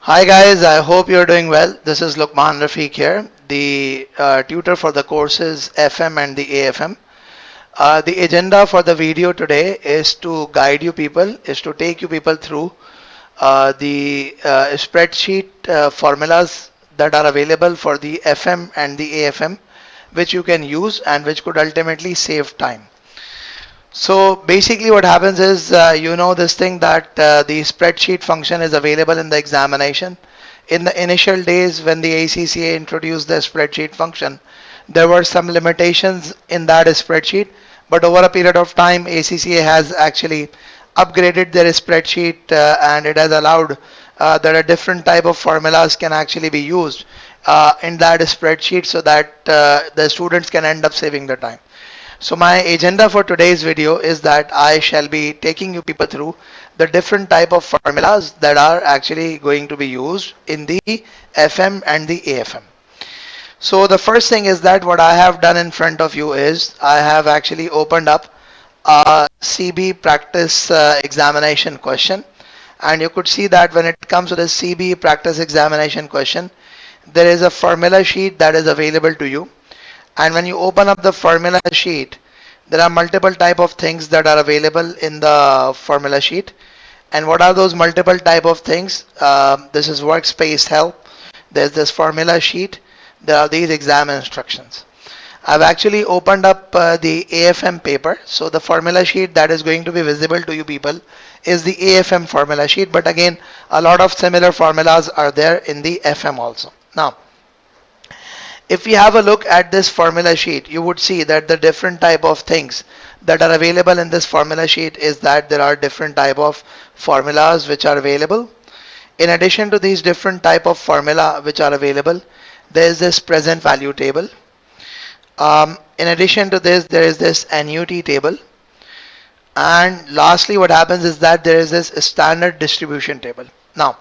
Hi guys, I hope you're doing well. This is Luqman Rafiq here, the tutor for the courses FM and the AFM. The agenda for the video today is to guide you people, is to take you people through the spreadsheet formulas that are available for the FM and the AFM, which you can use and which could ultimately save time. So basically what happens is this thing that the spreadsheet function is available in the examination. In the initial days when the ACCA introduced the spreadsheet function, there were some limitations in that spreadsheet, but over a period of time ACCA has actually upgraded their spreadsheet and it has allowed that a different type of formulas can actually be used in that spreadsheet so that the students can end up saving the time. So my agenda for today's video is that I shall be taking you people through the different type of formulas that are actually going to be used in the FM and the AFM. So the first thing is that what I have done in front of you is I have actually opened up a CBE practice examination question, and you could see that when it comes to the CBE practice examination question, there is a formula sheet that is available to you. And when you open up the formula sheet, there are multiple type of things that are available in the formula sheet. And what are those multiple type of things? This is workspace help. There's this formula sheet. There are these exam instructions. I've actually opened up the AFM paper. So the formula sheet that is going to be visible to you people is the AFM formula sheet. But again, a lot of similar formulas are there in the FM also. Now, if we have a look at this formula sheet, you would see that the different type of things that are available in this formula sheet is that there are different type of formulas which are available. In addition to these different type of formula which are available, there is this present value table. In addition to this, there is this annuity table. And lastly, what happens is that there is this standard distribution table. Now,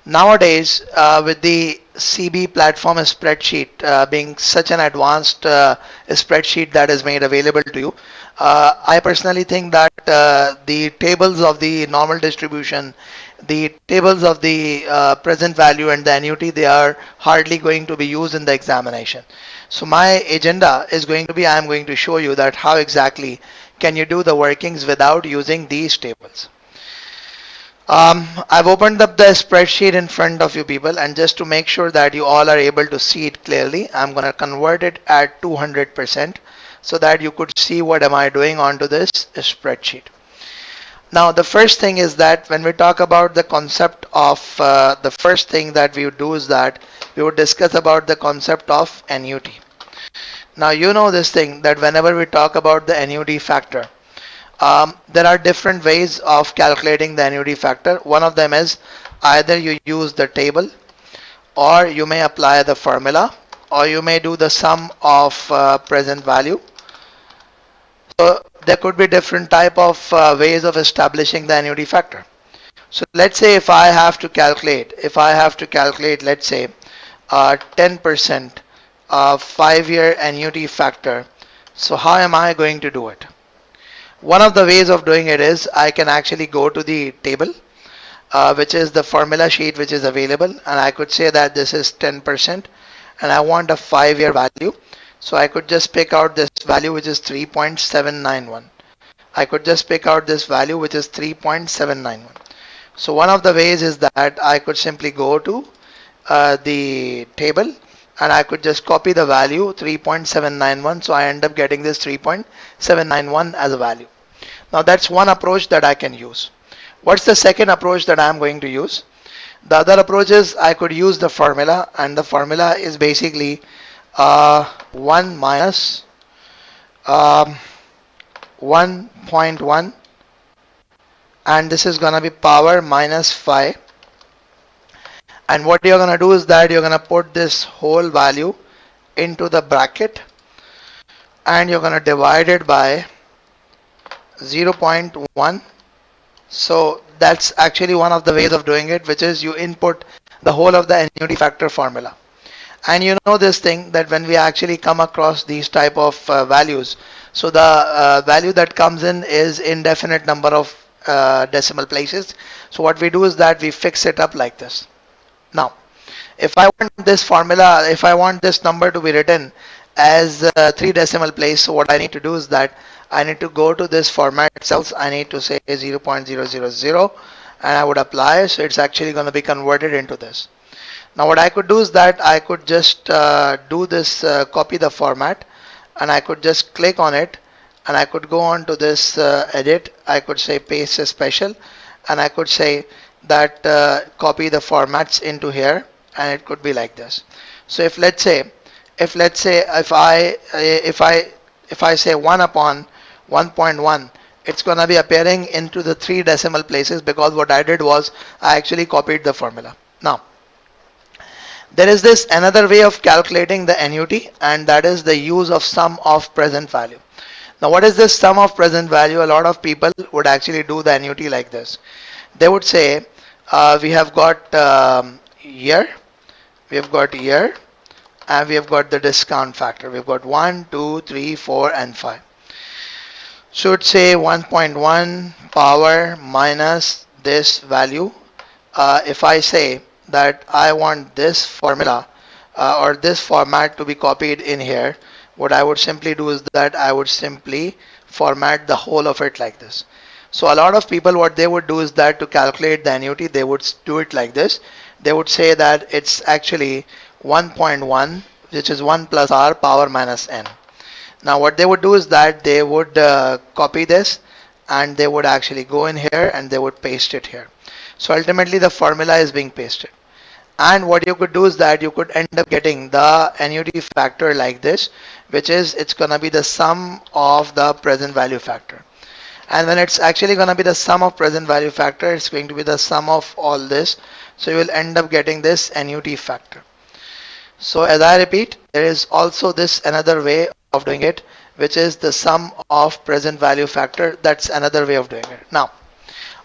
nowadays, with the CBE platform spreadsheet being such an advanced spreadsheet that is made available to you, I personally think that the tables of the normal distribution, the tables of the present value and the annuity, they are hardly going to be used in the examination. So my agenda is going to be, I am going to show you that how exactly can you do the workings without using these tables. I've opened up the spreadsheet in front of you people, and just to make sure that you all are able to see it clearly, I'm going to convert it at 200% so that you could see what am I doing onto this spreadsheet. Now the first thing is that when we talk about the concept of the first thing that we would do is that we would discuss about the concept of annuity. Now you know this thing that whenever we talk about the annuity factor, there are different ways of calculating the annuity factor. One of them is either you use the table, or you may apply the formula, or you may do the sum of present value. So there could be different type of ways of establishing the annuity factor. So let's say if I have to calculate, let's say 10% 5-year annuity factor. So how am I going to do it? One of the ways of doing it is I can actually go to the table, which is the formula sheet which is available, and I could say that this is 10% and I want a 5-year value. So I could just pick out this value which is 3.791. I could just pick out this value which is 3.791. So one of the ways is that I could simply go to the table and I could just copy the value 3.791, so I end up getting this 3.791 as a value. Now that's one approach that I can use. What's the second approach that I'm going to use? The other approach is I could use the formula, and the formula is basically 1 minus 1.1, and this is going to be power minus 5. And what you're going to do is that you're going to put this whole value into the bracket and you're going to divide it by 0.1. So that's actually one of the ways of doing it, which is you input the whole of the annuity factor formula. And you know this thing that when we actually come across these type of values, so the value that comes in is indefinite number of decimal places. So what we do is that we fix it up like this. Now, if I want this formula, if I want this number to be written as three decimal place, so what I need to do is that I need to go to this format cells. I need to say 0.000 and I would apply. So it's actually going to be converted into this. Now what I could do is that I could just do this, copy the format, and I could just click on it, and I could go on to this edit. I could say paste a special, and I could say that copy the formats into here, and it could be like this. So if I say 1 upon 1.1, it's gonna be appearing into the three decimal places, because what I did was I actually copied the formula. Now there is this another way of calculating the annuity, and that is the use of sum of present value. Now what is this sum of present value? A lot of people would actually do the annuity like this. They would say we have got year, and we have got the discount factor. We've got 1, 2, 3, 4, and 5. Should say 1.1 power minus this value. If I say that I want this formula or this format to be copied in here, what I would simply do is that I would simply format the whole of it like this. So a lot of people, what they would do is that to calculate the annuity, they would do it like this. They would say that it's actually 1.1, which is 1 plus r power minus n. Now what they would do is that they would copy this, and they would actually go in here and they would paste it here. So ultimately the formula is being pasted. And what you could do is that you could end up getting the annuity factor like this, which is it's going to be the sum of the present value factor. And when it's actually going to be the sum of present value factor, it's going to be the sum of all this. So you will end up getting this annuity factor. So as I repeat, there is also this another way of doing it, which is the sum of present value factor. That's another way of doing it. Now,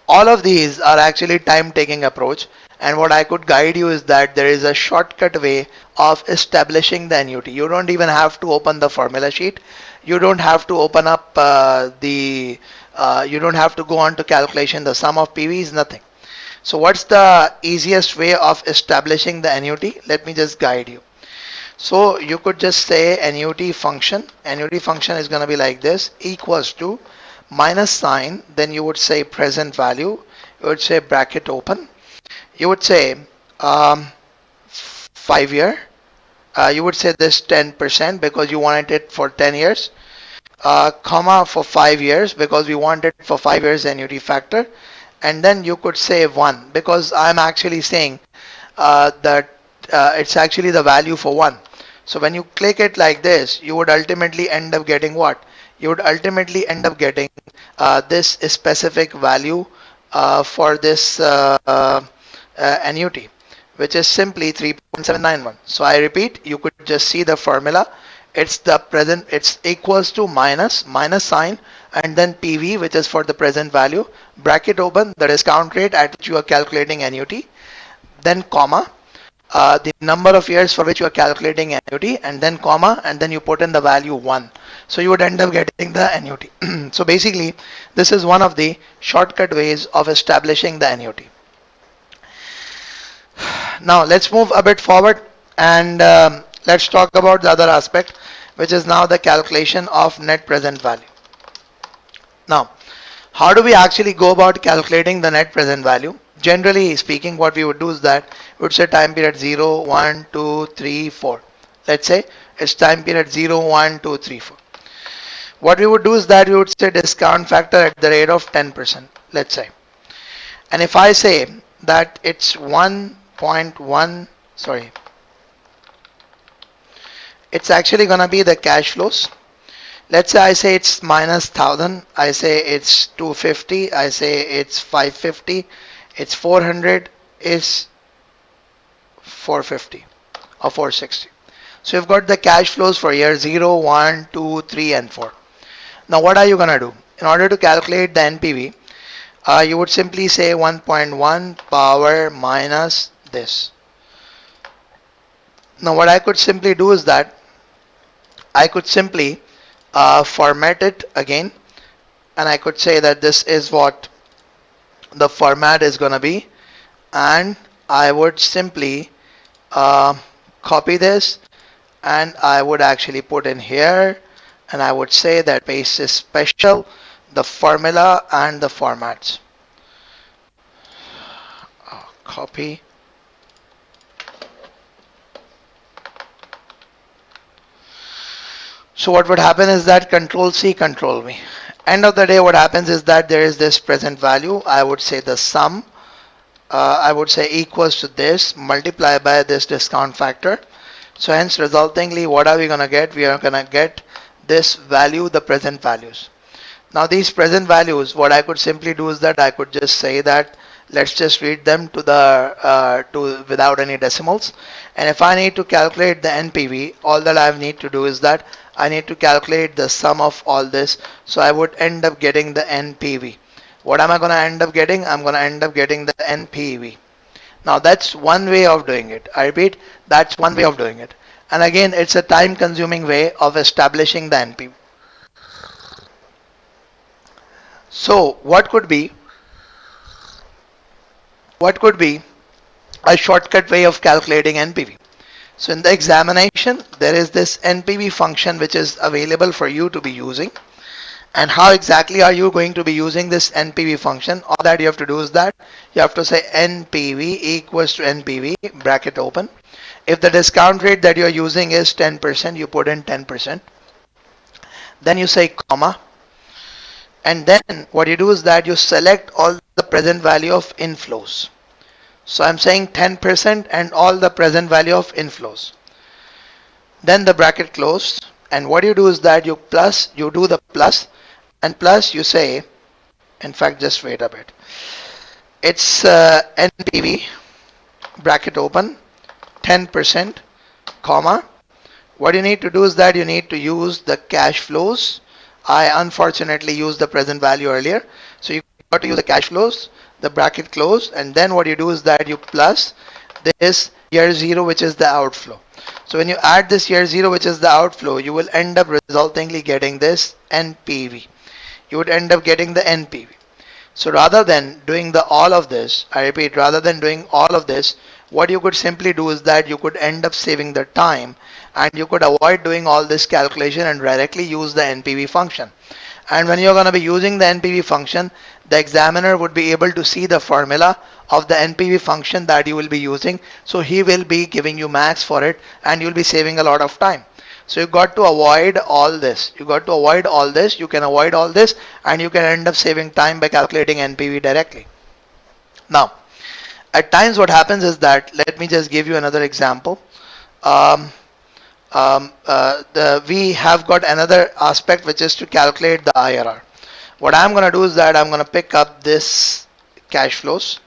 all of these are actually time taking approach, and what I could guide you is that there is a shortcut way of establishing the annuity. You don't even have to open the formula sheet. You don't have to open up you don't have to go on to calculation, the sum of PVs, nothing. So what's the easiest way of establishing the annuity? Let me just guide you. So you could just say annuity function. Annuity function is going to be like this, equals to minus sign, then you would say present value, you would say bracket open, you would say 5 year, you would say this 10% because you wanted it for 10 years, comma for 5 years because we want it for 5 years annuity factor, and then you could say 1 because I'm actually saying that it's actually the value for 1. So when you click it like this, you would ultimately end up getting what? You would ultimately end up getting this specific value for this annuity, which is simply 3.791. So I repeat, you could just see the formula. It's the present, it's equals to minus sign, and then PV, which is for the present value, bracket open, the discount rate at which you are calculating annuity, then comma, the number of years for which you are calculating annuity, and then comma, and then you put in the value 1. So you would end up getting the annuity. So basically, this is one of the shortcut ways of establishing the annuity. Now let's move a bit forward, and let's talk about the other aspect, which is now the calculation of net present value. Now, how do we actually go about calculating the net present value? Generally speaking, what we would do is that we would say time period 0, 1, 2, 3, 4. Let's say it's time period 0, 1, 2, 3, 4. What we would do is that we would say discount factor at the rate of 10%, let's say. And if I say that it's 1.1, sorry, it's actually going to be the cash flows. Let's say I say it's minus 1000, I say it's 250, I say it's 550, it's 400, is 450 or 460. So you've got the cash flows for year 0, 1, 2, 3, and 4. Now what are you going to do? In order to calculate the NPV, you would simply say 1.1 power minus this. Now what I could simply do is that I could simply format it again, and I could say that this is what the format is going to be, and I would simply uh, copy this and I would actually put in here, and I would say that paste is special, the formula and the formats. Copy. So what would happen is that control C, control V. End of the day, what happens is that there is this present value. I would say the sum, I would say equals to this, multiply by this discount factor. So hence resultingly, what are we going to get? We are going to get this value, the present values. Now these present values, what I could simply do is that I could just say that let's just read them to the to without any decimals. And if I need to calculate the NPV, all that I need to do is that I need to calculate the sum of all this. So I would end up getting the NPV. What am I going to end up getting? I'm going to end up getting the NPV. Now that's one way of doing it. I repeat, that's one way of doing it. And again, it's a time consuming way of establishing the NPV. So what could be a shortcut way of calculating NPV? So in the examination, there is this NPV function which is available for you to be using. And how exactly are you going to be using this NPV function? All that you have to do is that you have to say NPV equals to NPV, bracket open. If the discount rate that you're using is 10%, you put in 10%. Then you say comma. And then what you do is that you select all the present value of inflows. So I'm saying 10% and all the present value of inflows. Then the bracket closed. And what you do is that you do the plus, and plus you say, in fact, just wait a bit. It's NPV, bracket open, 10%, comma. What you need to do is that you need to use the cash flows. I unfortunately used the present value earlier. So you got to use the cash flows, the bracket close, and then what you do is that you plus this year 0, which is the outflow. So when you add this year 0, which is the outflow, you will end up resultingly getting this NPV. You would end up getting the NPV. So rather than doing all of this, I repeat, rather than doing all of this, what you could simply do is that you could end up saving the time, and you could avoid doing all this calculation and directly use the NPV function. And when you're going to be using the NPV function, the examiner would be able to see the formula of the NPV function that you will be using. So he will be giving you max for it, and you'll be saving a lot of time. So you got to avoid all this. You got to avoid all this. You can avoid all this, and you can end up saving time by calculating NPV directly. Now, at times what happens is that, let me just give you another example. We have got another aspect, which is to calculate the IRR. What I'm going to do is that I'm going to pick up this cash flows,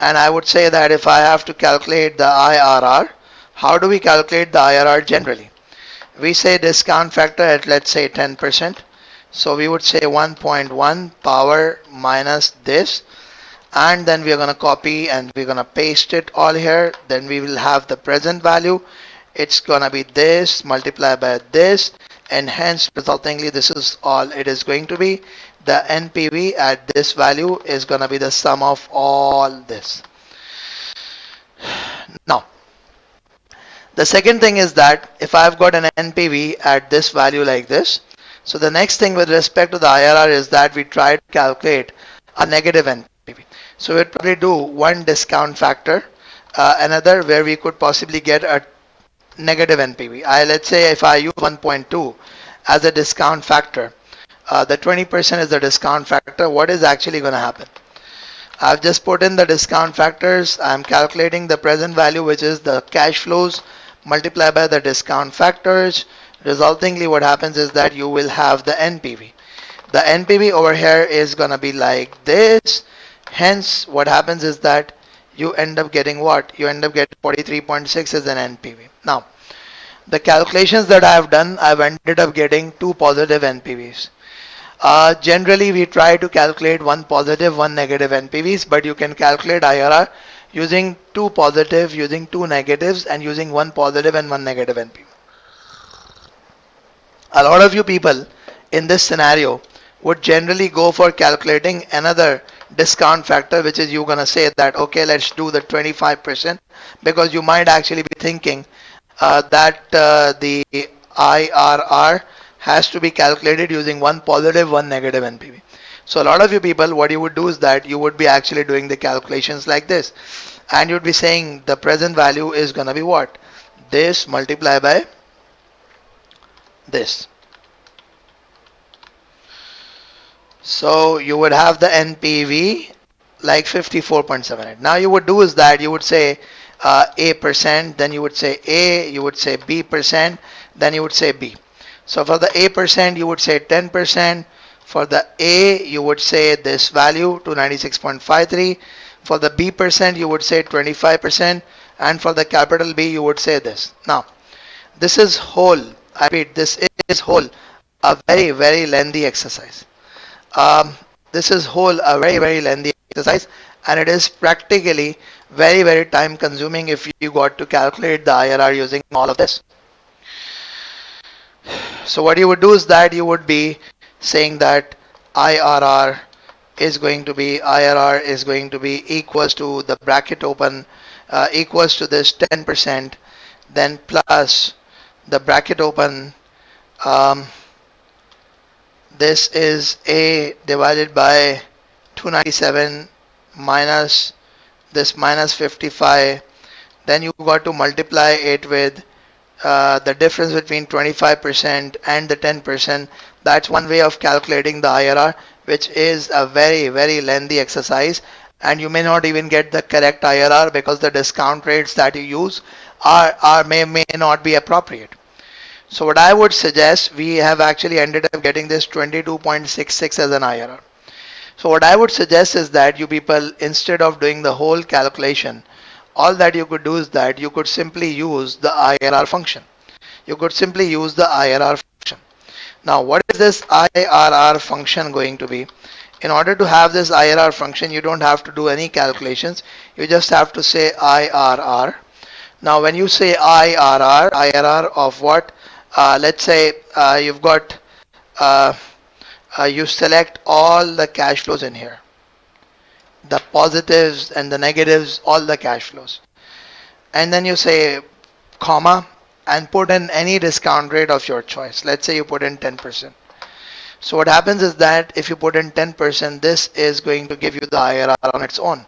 and I would say that if I have to calculate the IRR, how do we calculate the IRR generally? We say discount factor at, let's say, 10%. So we would say 1.1 power minus this, and then we're going to copy and we're going to paste it all here. Then we will have the present value. It's going to be this multiplied by this, and hence resultingly this is all it is going to be. The NPV at this value is going to be the sum of all this. Now, the second thing is that if I've got an NPV at this value like this, so the next thing with respect to the IRR is that we try to calculate a negative NPV. So we'd probably do one discount factor, another where we could possibly get a negative NPV. Let's say if I use 1.2 as a discount factor, the 20% is the discount factor. What is actually going to happen? I've just put in the discount factors. I'm calculating the present value, which is the cash flows, multiplied by the discount factors. Resultingly, what happens is that you will have the NPV. The NPV over here is going to be like this. Hence, what happens is that you end up getting what? You end up getting 43.6 as an NPV. Now, the calculations that I have done, I've ended up getting two positive NPVs. Generally, we try to calculate one positive, one negative NPVs, but you can calculate IRR using two positive, using two negatives, and using one positive and one negative NPV. A lot of you people in this scenario would generally go for calculating another discount factor, which is you're gonna say that okay, let's do the 25%, because you might actually be thinking that the IRR has to be calculated using one positive, one negative NPV. So a lot of you people, what you would do is that you would be actually doing the calculations like this, and you'd be saying the present value is gonna be what? This multiplied by this. So you would have the NPV like 54.78. Now you would do is that you would say A percent, then you would say A, you would say B percent, then you would say B. So for the A percent, you would say 10%. For the A, you would say this value 296.53. For the B percent, you would say 25%. And for the capital B, you would say this. Now, this is whole, I repeat, this is whole, a very, very lengthy exercise. This is whole a very lengthy exercise, and it is practically very time consuming if you got to calculate the IRR using all of this. So what you would do is that you would be saying that IRR is going to be equals to the bracket open equals to this 10%, then plus the bracket open, this is A divided by 297 minus this minus 55. Then you got to multiply it with the difference between 25% and the 10%. That's one way of calculating the IRR, which is a very lengthy exercise, and you may not even get the correct IRR because the discount rates that you use may not be appropriate. So what I would suggest, we have actually ended up getting this 22.66 as an IRR. So what I would suggest is that you people, instead of doing the whole calculation, all that you could do is that you could simply use the IRR function. You could simply use the IRR function. Now what is this IRR function going to be? In order to have this IRR function, you don't have to do any calculations. You just have to say IRR. Now when you say IRR of what? Let's say you've got you select all the cash flows in here, the positives and the negatives, all the cash flows, and then you say comma and put in any discount rate of your choice. Let's say you put in 10%. So what happens is that if you put in 10%, this is going to give you the IRR on its own.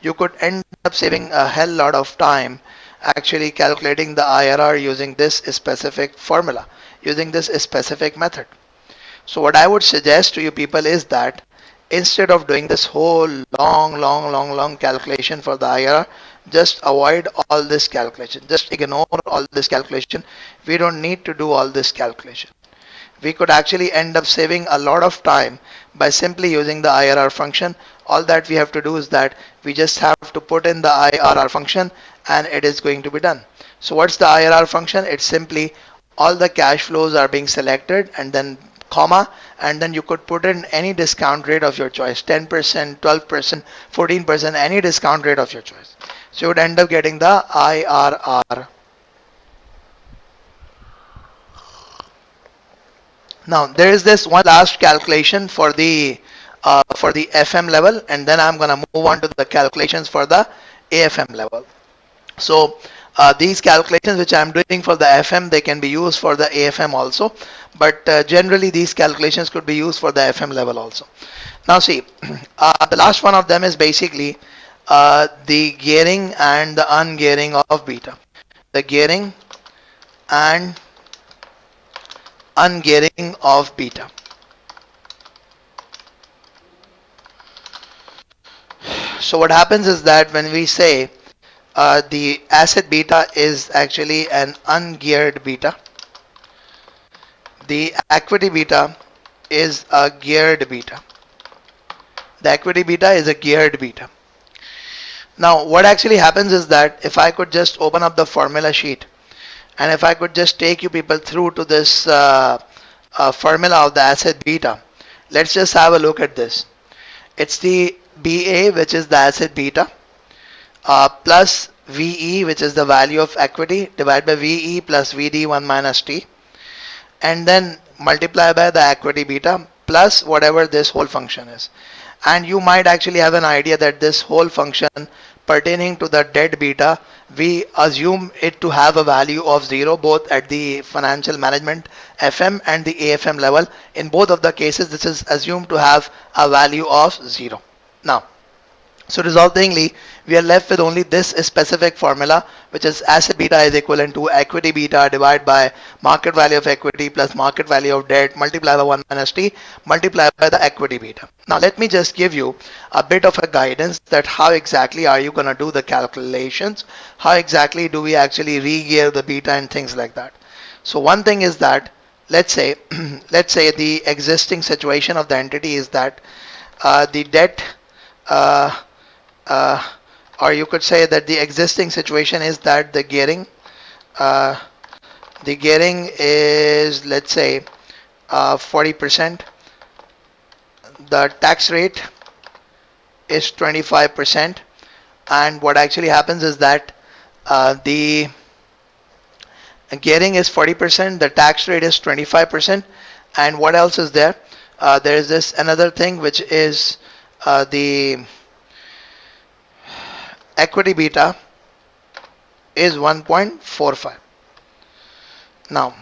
You could end up saving a hell lot of time actually calculating the IRR using this specific formula, using this specific method. So what I would suggest to you people is that instead of doing this whole long calculation for the IRR, just avoid all this calculation. Just ignore all this calculation. We don't need to do all this calculation. We could actually end up saving a lot of time by simply using the IRR function. All that we have to do is that we just have to put in the IRR function and it is going to be done. So what's the IRR function? It's simply all the cash flows are being selected and then comma, and then you could put in any discount rate of your choice, 10%, 12%, 14%, any discount rate of your choice. So you would end up getting the IRR. Now there is this one last calculation for the FM level, and then I'm going to move on to the calculations for the AFM level. So these calculations which I'm doing for the FM, they can be used for the AFM also, but generally these calculations could be used for the FM level also. Now see, the last one of them is basically the gearing and the ungearing of beta. The gearing and ungearing of beta. So what happens is that when we say the asset beta is actually an ungeared beta, the equity beta is a geared beta. The equity beta is a geared beta. Now what actually happens is that if I could just open up the formula sheet and if I could just take you people through to this formula of the asset beta, let's just have a look at this. It's the BA, which is the asset beta, plus VE, which is the value of equity, divided by VE plus VD1 minus T, and then multiply by the equity beta plus whatever this whole function is. And you might actually have an idea that this whole function pertaining to the debt beta, we assume it to have a value of 0 both at the financial management FM and the AFM level. In both of the cases, this is assumed to have a value of 0. Now, so resultingly, we are left with only this specific formula, which is asset beta is equivalent to equity beta divided by market value of equity plus market value of debt multiplied by 1 minus t multiplied by the equity beta. Now let me just give you a bit of a guidance that how exactly are you going to do the calculations, how exactly do we actually re-gear the beta and things like that. So one thing is that let's say let's say the existing situation of the entity is that the debt uh, uh, or you could say that the existing situation is that uh, the gearing is, let's say, 40%. The tax rate is 25%, and what actually happens is that the gearing is 40%, the tax rate is 25%, and what else is there? There is this another thing which is the equity beta is 1.45. Now,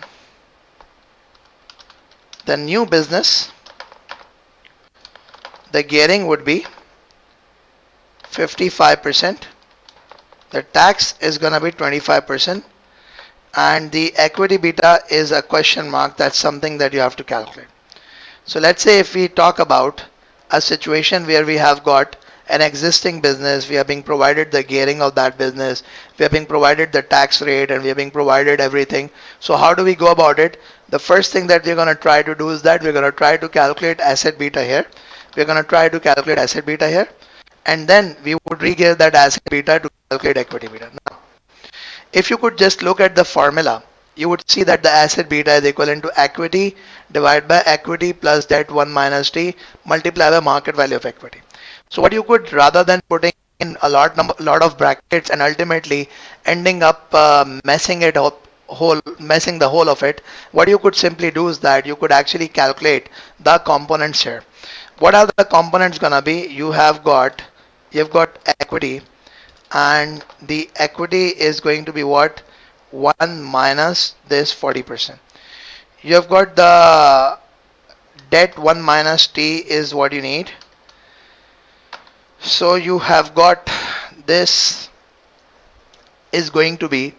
the new business, the gearing would be 55%, the tax is going to be 25%, and the equity beta is a question mark. That's something that you have to calculate. So let's say if we talk about a situation where we have got an existing business, we are being provided the gearing of that business, we are being provided the tax rate, and we are being provided everything. So how do we go about it? The first thing that we're going to try to do is that we're going to try to calculate asset beta here. We're going to try to calculate asset beta here, and then we would re-gear that asset beta to calculate equity beta. Now, if you could just look at the formula, you would see that the asset beta is equivalent to equity divided by equity plus debt 1 minus t multiplied by market value of equity. So what you could, rather than putting in a lot of brackets and ultimately ending up messing the whole of it, what you could simply do is that you could actually calculate the components here. What are the components gonna be? You've got equity, and the equity is going to be what? 1 minus this 40%. You have got the debt 1 minus t is what you need. So you have got this is going to be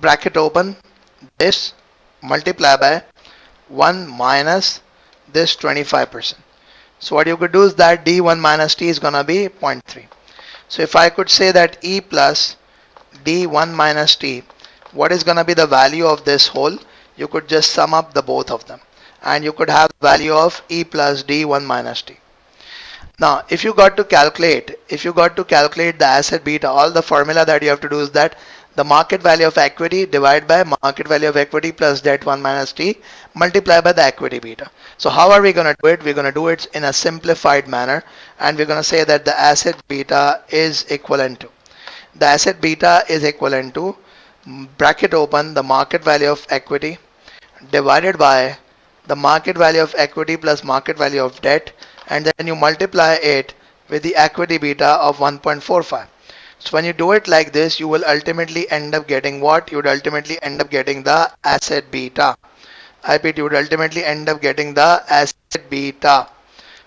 bracket open this multiply by 1 minus this 25%. So what you could do is that d1 minus t is gonna be 0.3. So if I could say that e plus d1 minus t, what is gonna be the value of this whole? You could just sum up the both of them, and you could have the value of e plus d1 minus t. Now, if you got to calculate the asset beta, all the formula that you have to do is that the market value of equity divided by market value of equity plus debt 1 minus t multiplied by the equity beta. So how are we going to do it? We're going to do it in a simplified manner, and we're going to say that the asset beta is equivalent to bracket open the market value of equity divided by the market value of equity plus market value of debt, and then you multiply it with the equity beta of 1.45. So when you do it like this, you will ultimately end up getting what? You would ultimately end up getting the asset beta. I repeat, you would ultimately end up getting the asset beta.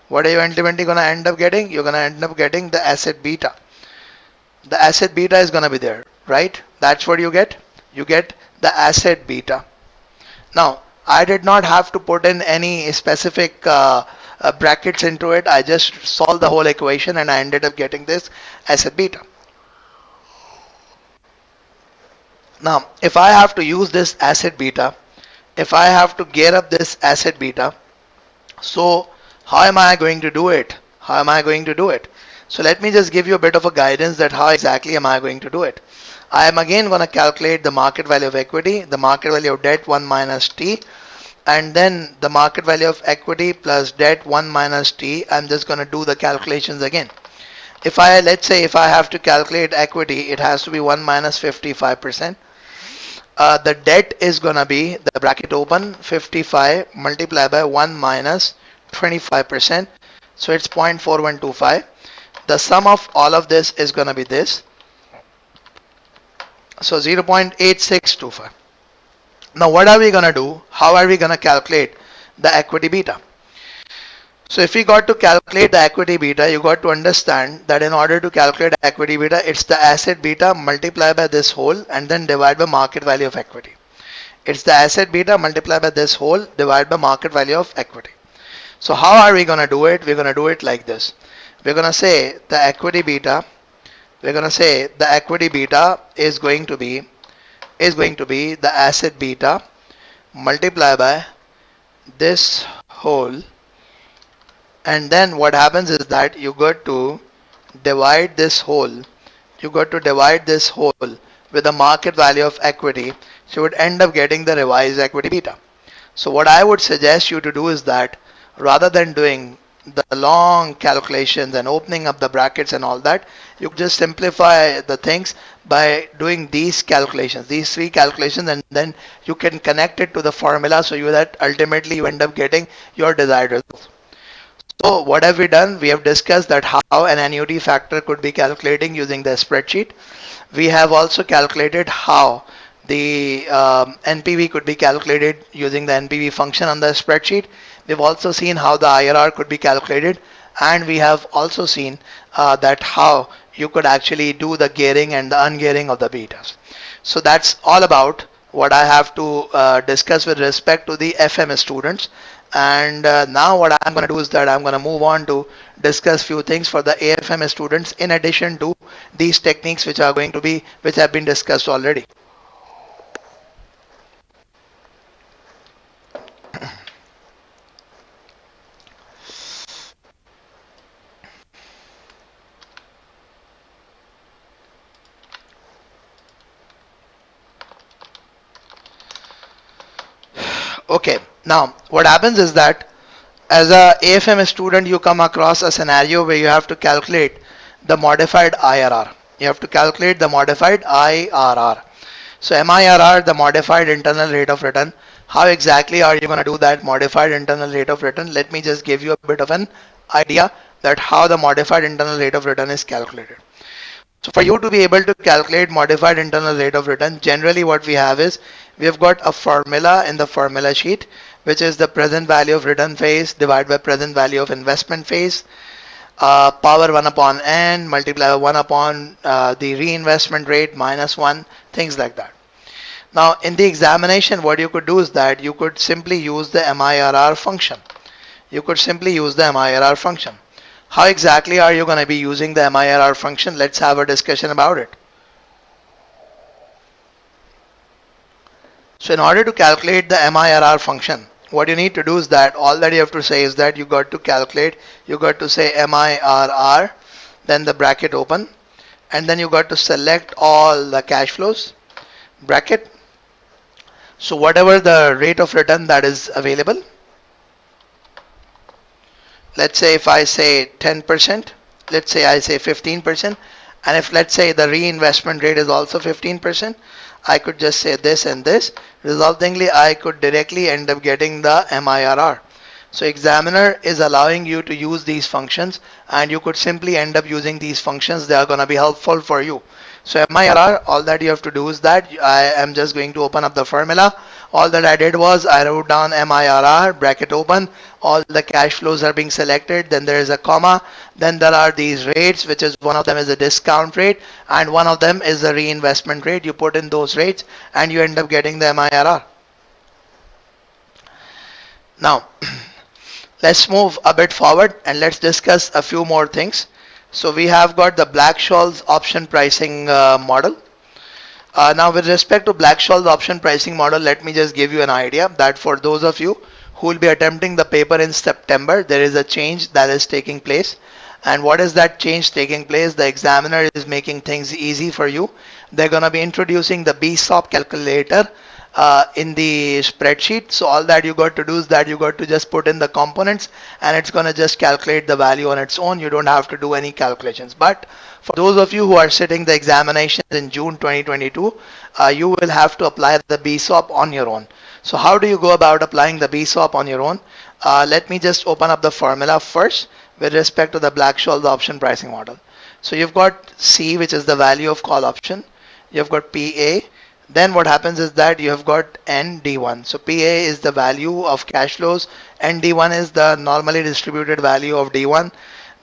What are you ultimately going to end up getting? You're going to end up getting the asset beta. The asset beta is going to be there, right? That's what you get. You get the asset beta. Now, I did not have to put in any specific brackets into it. I just solved the whole equation and I ended up getting this asset beta. Now, if I have to use this asset beta, if I have to gear up this asset beta, so how am I going to do it? How am I going to do it? So let me just give you a bit of a guidance that how exactly am I going to do it. I am again going to calculate the market value of equity, the market value of debt 1 minus t, and then the market value of equity plus debt 1 minus t. I'm just going to do the calculations again. Let's say if I have to calculate equity, it has to be 1 minus 55%. The debt is going to be the bracket open 55 multiplied by 1 minus 25%. So it's 0.4125. The sum of all of this is going to be this. So 0.8625. Now what are we going to do? How are we going to calculate the equity beta? So if we got to calculate the equity beta, you got to understand that in order to calculate equity beta, it's the asset beta multiplied by this whole and then divide by market value of equity. It's the asset beta multiplied by this whole divided by market value of equity. So how are we going to do it? We're going to do it like this. We're going to say the equity beta, is going to be the asset beta multiplied by this whole, and then what happens is that you got to divide this whole with the market value of equity, so you would end up getting the revised equity beta. So what I would suggest you to do is that rather than doing the long calculations and opening up the brackets and all that, you just simplify the things by doing these calculations, these three calculations, and then you can connect it to the formula, so that ultimately you end up getting your desired result. So what have we done? We have discussed that how an annuity factor could be calculating using the spreadsheet. We have also calculated how the NPV could be calculated using the NPV function on the spreadsheet. We've also seen how the IRR could be calculated, and we have also seen that how you could actually do the gearing and the ungearing of the betas. So that's all about what I have to discuss with respect to the FM students. And now what I'm going to do is that I'm going to move on to discuss few things for the AFM students in addition to these techniques which have been discussed already. Okay, now what happens is that as a AFM student, you come across a scenario where you have to calculate the modified IRR. You have to calculate the modified IRR. So MIRR, the modified internal rate of return. How exactly are you going to do that modified internal rate of return? Let me just give you a bit of an idea that how the modified internal rate of return is calculated. So for you to be able to calculate modified internal rate of return, generally what we have is we have got a formula in the formula sheet, which is the present value of return phase divided by present value of investment phase, power 1 upon n, multiply by 1 upon the reinvestment rate minus 1, things like that. Now in the examination, what you could do is that you could simply use the MIRR function. How exactly are you going to be using the MIRR function? Let's have a discussion about it. So in order to calculate the MIRR function, what you need to do is that all that you have to say is that you got to say MIRR, then the bracket open, and then you got to select all the cash flows, bracket. So whatever the rate of return that is available, let's say if I say 10%, let's say I say 15%, and if let's say the reinvestment rate is also 15%, I could just say this and this. Resultingly, I could directly end up getting the MIRR. So examiner is allowing you to use these functions, and you could simply end up using these functions. They are going to be helpful for you. So MIRR, all that you have to do is that I am just going to open up the formula. All that I did was I wrote down MIRR, bracket open, all the cash flows are being selected, then there is a comma, then there are these rates, which is one of them is a discount rate and one of them is the reinvestment rate. You put in those rates and you end up getting the MIRR. Now let's move a bit forward and let's discuss a few more things. So we have got the Black-Scholes option pricing model. Now with respect to Black-Scholes option pricing model, let me just give you an idea that for those of you who will be attempting the paper in September, there is a change that is taking place. And what is that change taking place? The examiner is making things easy for you. They're going to be introducing the BSOP calculator in the spreadsheet. So all that you got to do is that you got to just put in the components and it's going to just calculate the value on its own. You don't have to do any calculations. But for those of you who are sitting the examinations in June 2022, you will have to apply the BSOP on your own. So how do you go about applying the BSOP on your own? Let me just open up the formula first with respect to the Black-Scholes option pricing model. So you've got C, which is the value of call option. You've got PA. Then what happens is that you have got ND1. So PA is the value of cash flows, ND1 is the normally distributed value of D1.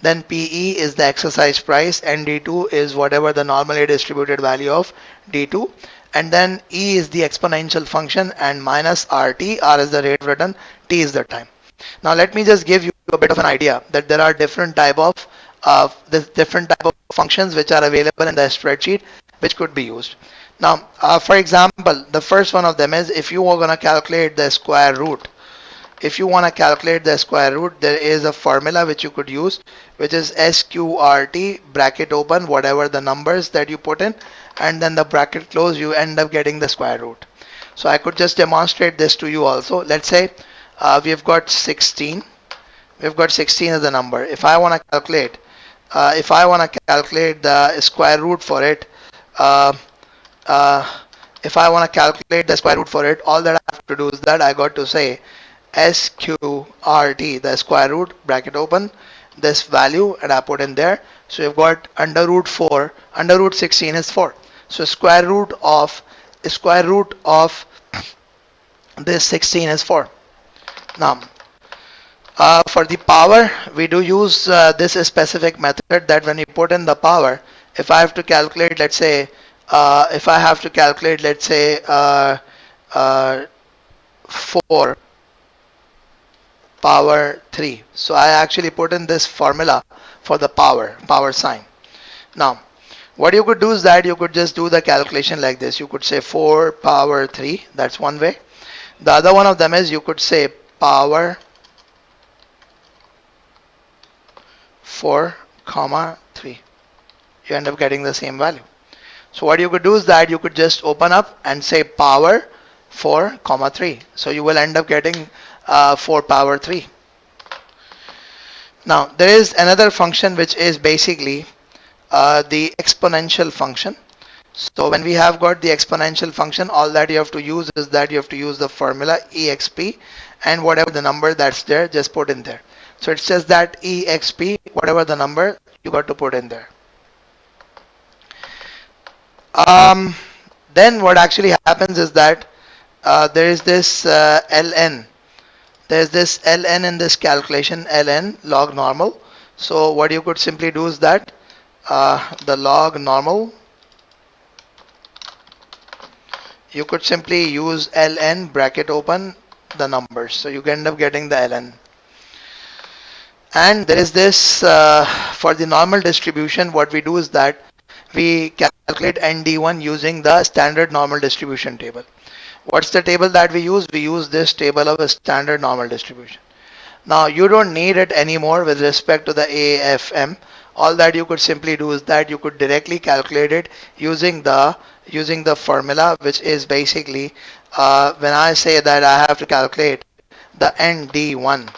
Then PE is the exercise price, and D2 is whatever the normally distributed value of D2. And then E is the exponential function, and minus RT, R is the rate of return, T is the time. Now let me just give you a bit of an idea that there are different type of functions which are available in the spreadsheet which could be used. Now, for example, the first one of them is if you are going to calculate the square root. If you want to calculate the square root, there is a formula which you could use, which is SQRT bracket open whatever the numbers that you put in, and then the bracket close, you end up getting the square root. So I could just demonstrate this to you also. Let's say we've got 16. We've got 16 as a number. If I want to calculate the square root for it, if I want to calculate the square root for it, all that I have to do is that I got to say SQRT, the square root, bracket open, this value, and I put in there. So you've got under root 4, under root 16 is 4. So square root of this 16 is 4. Now, for the power, we do use this specific method that when you put in the power, if I have to calculate, let's say, 4 power 3. So I actually put in this formula for the power sign. Now, what you could do is that you could just do the calculation like this. You could say 4 power 3. That's one way. The other one of them is you could say power 4 comma 3. You end up getting the same value. So what you could do is that you could just open up and say power 4 comma 3. So you will end up getting 4 power 3. Now there is another function which is basically the exponential function. So when we have got the exponential function, all that you have to use is that you have to use the formula exp, and whatever the number that's there, just put in there. So it says that exp, whatever the number, you got to put in there. Then what actually happens is that there is this ln. There's this ln in this calculation, ln log normal. So what you could simply do is that the log normal, you could simply use ln bracket open the numbers. So you can end up getting the ln. And there is this for the normal distribution, what we do is that we calculate ND1 using the standard normal distribution table. What's the table that we use? We use this table of a standard normal distribution. Now you don't need it anymore with respect to the AFM. All that you could simply do is that you could directly calculate it using the formula, which is basically when I say that I have to calculate the ND1.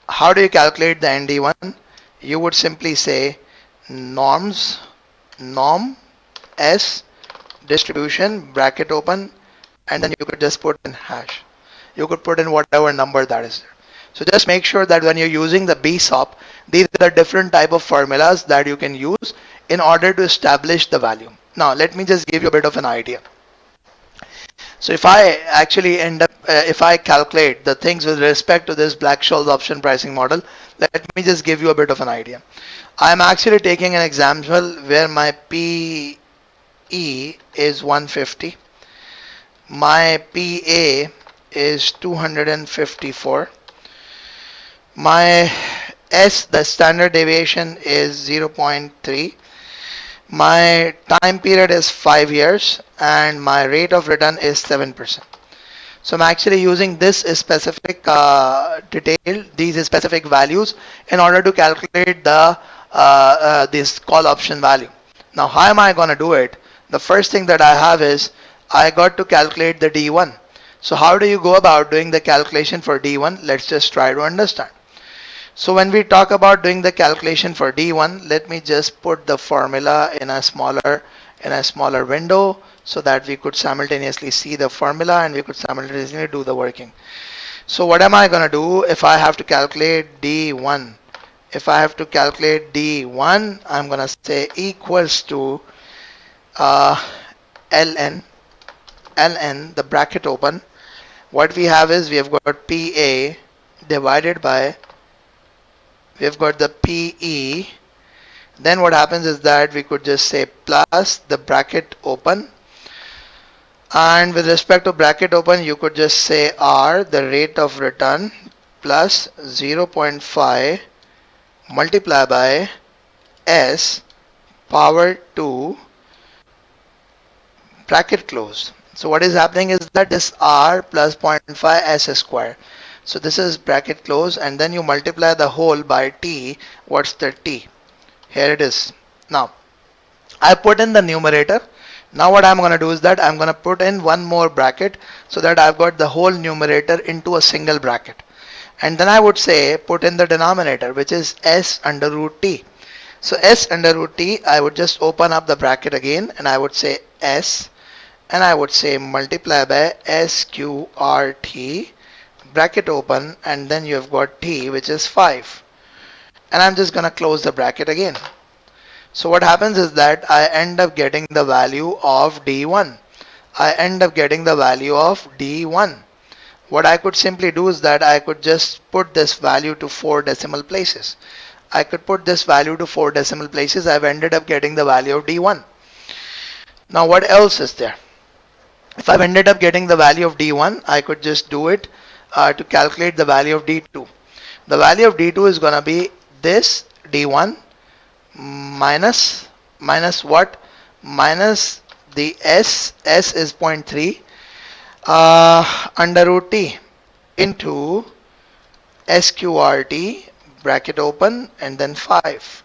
How do you calculate the ND1? You would simply say norm s distribution bracket open, and then you could just put in hash. You could put in whatever number that is there. So just make sure that when you're using the BSOP, these are the different type of formulas that you can use in order to establish the value. Now let me just give you a bit of an idea. So if I actually if I calculate the things with respect to this Black-Scholes option pricing model, let me just give you a bit of an idea. I'm actually taking an example where my PE is 150, my PA is 254, my S, the standard deviation, is 0.3, my time period is 5 years, and my rate of return is 7%. So I'm actually using this specific these specific values in order to calculate the this call option value. Now how am I going to do it? The first thing that I have is I got to calculate the D1. So how do you go about doing the calculation for D1? Let's just try to understand. So when we talk about doing the calculation for D1, let me just put the formula in a smaller window so that we could simultaneously see the formula and we could simultaneously do the working. So what am I going to do if I have to calculate D1? If I have to calculate D1, I'm going to say equals to uh, ln, the bracket open. What we have is we have got PA divided by, we have got the PE. Then what happens is that we could just say plus the bracket open, and with respect to bracket open you could just say R, the rate of return, plus 0.5 multiply by S power 2 bracket close. So what is happening is that this R plus 0.5 S square. So this is bracket close, and then you multiply the whole by T. What's the T? Here it is. Now I put in the numerator. Now what I'm going to do is that I'm going to put in one more bracket so that I've got the whole numerator into a single bracket. And then I would say put in the denominator, which is S under root T. So S under root T, I would just open up the bracket again and I would say S, and I would say multiply by SQRT bracket open, and then you have got T, which is 5. And I'm just going to close the bracket again. So what happens is that I end up getting the value of D1. I end up getting the value of D1. What I could simply do is that I could just put this value to 4 decimal places. I could put this value to 4 decimal places. I've ended up getting the value of D1. Now what else is there? If I've ended up getting the value of D1, I could just do it to calculate the value of D2. The value of D2 is going to be this D1 minus what? Minus the S is 0.3 under root T into SQRT bracket open and then 5.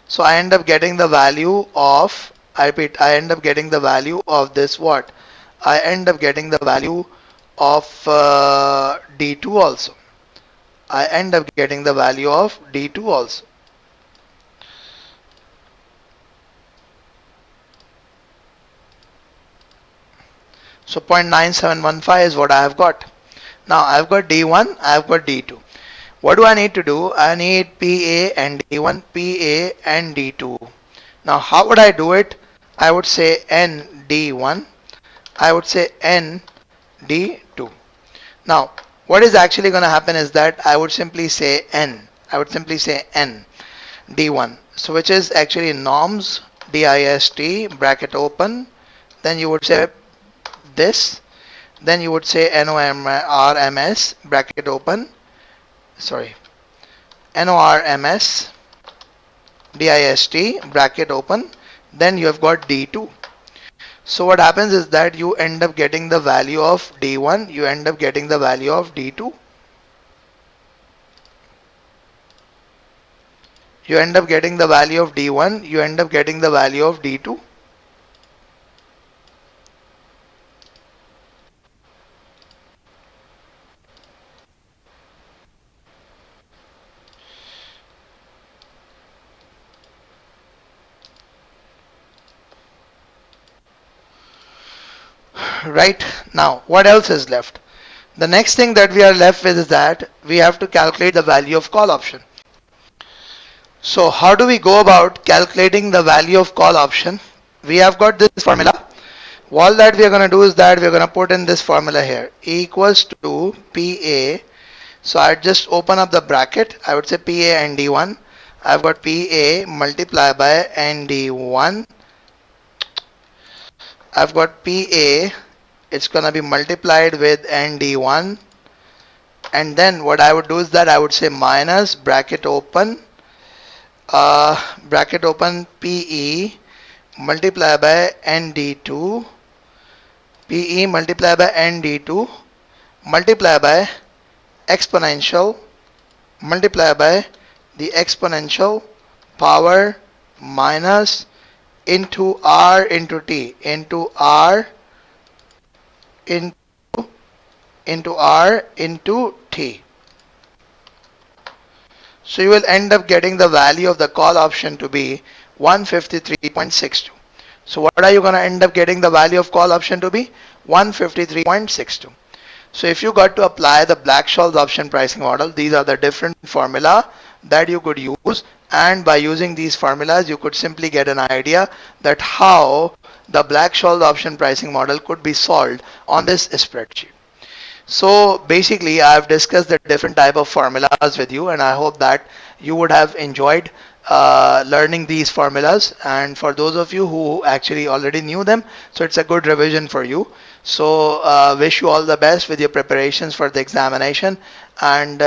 So I end up getting the value of, I repeat, I end up getting the value of this what? I end up getting the value of D2 also. I end up getting the value of D2 also. So 0.9715 is what I have got. Now I've got D1, I've got D2. What do I need to do? I need PA and D1, PA and D2. Now how would I do it? I would say N D1, I would say N D2. Now what is actually going to happen is that I would simply say N. I would simply say N D1. So which is actually norms DIST bracket open. Then you would say this. Then you would say NORMS bracket open. Sorry. NORMS DIST bracket open. Then you have got D2. So what happens is that you end up getting the value of D1, you end up getting the value of D2. You end up getting the value of D1, you end up getting the value of D2. Right, now what else is left? The next thing that we are left with is that we have to calculate the value of call option. So how do we go about calculating the value of call option? We have got this formula. All that we are going to do is that we are going to put in this formula here, E equals to PA. So I just open up the bracket. I would say PA and D1. I've got PA multiply by ND1. I've got PA, it's gonna be multiplied with ND1, and then what I would do is that I would say minus bracket open PE multiply by ND2, PE multiply by ND2 multiply by exponential multiply by the exponential power minus into R into T into R into R into T. So you will end up getting the value of the call option to be 153.62. So what are you going to end up getting the value of call option to be? 153.62. So if you got to apply the Black-Scholes option pricing model, these are the different formula that you could use, and by using these formulas you could simply get an idea that how the Black-Scholes option pricing model could be solved on this spreadsheet. So basically I've discussed the different type of formulas with you, and I hope that you would have enjoyed learning these formulas. And for those of you who actually already knew them, so it's a good revision for you. So wish you all the best with your preparations for the examination, and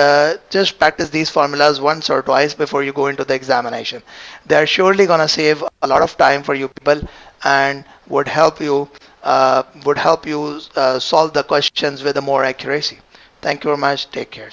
just practice these formulas once or twice before you go into the examination. They're surely gonna save a lot of time for you people, and would help you solve the questions with a more accuracy. Thank you very much. Take care.